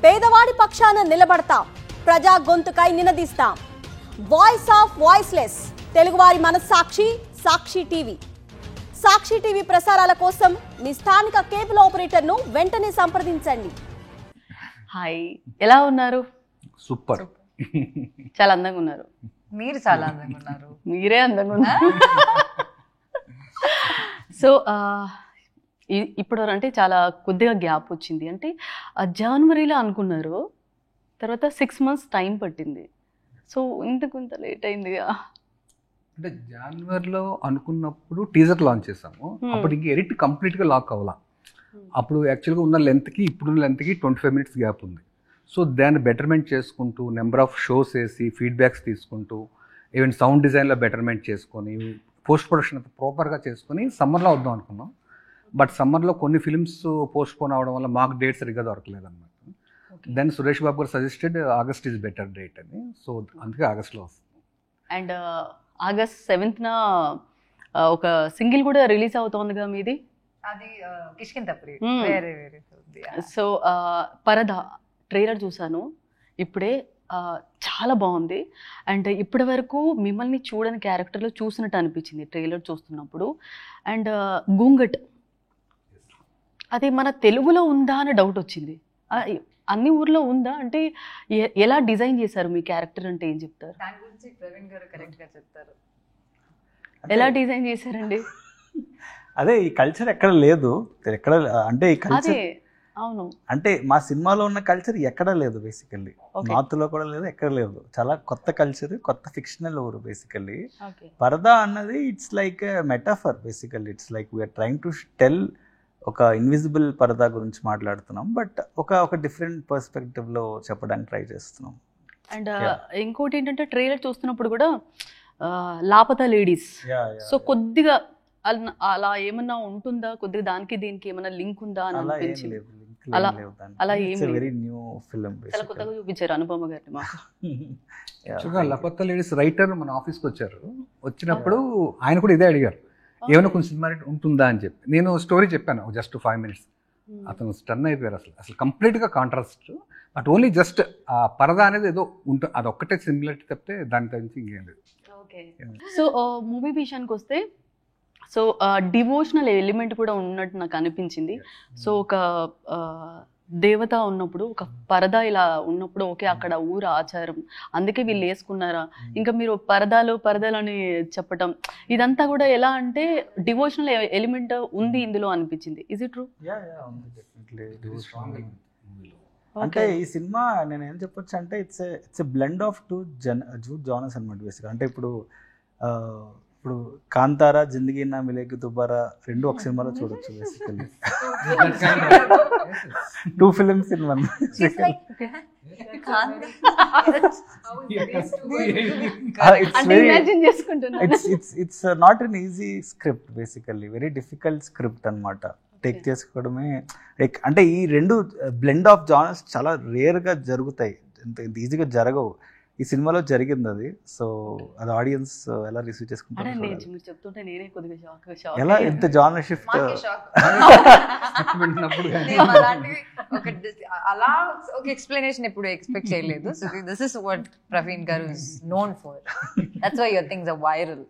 పేదవాడి పక్షాన నిలబడతాం, ప్రజా గొంతుకై నినదిస్తాం. వాయిస్ ఆఫ్ వాయిస్లెస్, తెలుగువారి మనస్సాక్షి సాక్షి టీవీ. సాక్షి టీవీ ప్రసారాల కోసం మీ స్థానిక కేబుల్ ఆపరేటర్ను వెంటనే సంప్రదించండి. హాయ్, ఎలా ఉన్నారు? సూపర్. చాలా అందంగా ఉన్నారు. మీరు చాలా అందంగా ఉన్నారు. మీరే అందంగా ఉన్నారు. సో ఇప్పుడు అంటే చాలా కొద్దిగా గ్యాప్ వచ్చింది. అంటే జనవరిలో అనుకున్నారు, తర్వాత 6 months టైం పట్టింది. సో ఇంత లేట్ అయింది. అంటే జనవరిలో అనుకున్నప్పుడు టీజర్ లాంచ్ చేసాము. అప్పుడు ఇంక ఎడిట్ కంప్లీట్గా లాక్ అవ్వాలా. అప్పుడు యాక్చువల్గా ఉన్న లెంత్కి ఇప్పుడున్న లెంత్కి 25 minutes గ్యాప్ ఉంది. సో దాన్ని బెటర్మెంట్ చేసుకుంటూ నెంబర్ ఆఫ్ షోస్ వేసి ఫీడ్బ్యాక్స్ తీసుకుంటూ ఈవెన్ సౌండ్ డిజైన్లో బెటర్మెంట్ చేసుకొని పోస్ట్ ప్రొడక్షన్ ప్రాపర్గా చేసుకొని సమ్మర్లో వద్దాం అనుకున్నాం. బట్ సమ్మర్లో కొన్ని ఫిల్మ్స్ పోస్ట్ పోన్ అవడం వల్ల మాకు డేట్ సరిగ్గా దొరకలేదు అనమాట. దెన్ సురేష్ బాబు గారు suggested August is better date అని. సో అందుకే ఆగస్ట్లో వస్తుంది. అండ్ August 7th ఒక సింగిల్ కూడా రిలీజ్ అవుతోందిగా మీది. అది కిష్కింతపురి. సో పరదా ట్రైలర్ చూసాను ఇప్పుడే, చాలా బాగుంది. అండ్ ఇప్పటి వరకు మిమ్మల్ని చూడని క్యారెక్టర్లో చూసినట్టు అనిపించింది ట్రైలర్ చూస్తున్నప్పుడు. అండ్ గుంగట్ అది మన తెలుగులో ఉందా అని డౌట్ వచ్చింది. అన్ని ఊర్లో ఉందా అంటే ఎలా డిజైన్ చేశారు మీ క్యారెక్టర్ అంటే ఏం చెప్తారు? దాని గురించి ప్రవీణ్ గారు కరెక్ట్ గా చెప్తారు. ఎలా డిజైన్ చేశారండి? అదే ఈ కల్చర్ ఎక్కడ లేదు, ఎక్కడ అంటే ఈ కల్చర్ అవును అంటే మా సినిమాలో ఉన్న కల్చర్ ఎక్కడ లేదు. బేసికల్లీ నార్త్ లో కూడా లేదు, ఎక్కడ లేదు. చాలా కొత్త కల్చర్, కొత్త ఫిక్షనల్ ఊరు. బేసికల్లీ పరదా అన్నది it's like metaphor. Basically it's like we are trying to tell ఒక ఇన్విజిబుల్ పరదా గురించి మాట్లాడుతున్నాం, బట్ ఒక డిఫరెంట్ పర్స్పెక్టివ్ లో చెప్పడానికి ట్రై చేస్తున్నాం. అండ్ ఇంకోటి ఏంటంటే ట్రైలర్ చూస్తున్నప్పుడు కూడా లాపతా లేడీస్, సో కొద్దిగా అలా ఏమన్నా ఉంటుందా, కొద్దిగా దానికి దీనికి ఏమన్నా లింక్ ఉందా అని అనిపించింది. అలా ఏమి వెరీ న్యూ ఫిల్మ్, చాలా కొత్తగా చూపించారు అనుపమ గారిని మాకు. లపత్తా లేడీస్ రైటర్ మన ఆఫీస్కి వచ్చారు. వచ్చినప్పుడు ఆయన కూడా ఇదే అడిగారు, ఏమైనా కొంచెం సినిమా ఉంటుందా అని చెప్పి. నేను స్టోరీ చెప్పాను జస్ట్ 5 minutes. అతను స్టన్ అయిపోయారు. అసలు కంప్లీట్గా కాంట్రాస్ట్. బట్ ఓన్లీ జస్ట్ ఆ పరదా అనేది ఏదో ఉంటుంది, అది ఒక్కటే సిమిలారిటీ తప్పితే దాని గురించి ఇంకేం లేదు. ఓకే. సో మూవీ విషయానికి వస్తే, సో డివోషనల్ ఎలిమెంట్ కూడా ఉన్నట్టు నాకు అనిపించింది. సో ఒక దేవత ఉన్నప్పుడు, ఒక పరదా ఇలా ఉన్నప్పుడు, ఓకే అక్కడ ఊరు ఆచారం అందుకే వీళ్ళు వేసుకున్నారా, ఇంకా మీరు పరదాలు అని చెప్పటం ఇదంతా కూడా ఎలా అంటే డివోషనల్ ఎలిమెంట్ ఉంది ఇందులో అనిపించింది. Is it true? అంటే ఈ సినిమా నేను ఏం చెప్పొచ్చు అంటే it's a blend of two genres అనమాట. బేసిక్గా అంటే ఇప్పుడు కాంతారా, జిందగీ నా మిలేగి దుబారా రెండు ఒక సినిమాలో చూడొచ్చు. Basically 2 films in one. It's not an easy script. Basically very difficult script అన్నమాట. టేక్ చేసుకోవడమే అంటే ఈ రెండు బ్లెండ్ ఆఫ్ జానర్స్ చాలా రేర్ గా జరుగుతాయి, ఈజీగా జరగవు. ఈ సినిమాలో జరిగింది అది. సో అది ఆడియన్స్ ఎలా రిసీవ్ చేసుకుంటారు, ఎలా ఎంత జానర్ షిఫ్ట్ అలా ఒక ఎక్స్ప్లెనేషన్ ఎప్పుడు ఎక్స్పెక్ట్ చేయలేదు. So this is what Praveen గారు is known for. That's why your things are viral.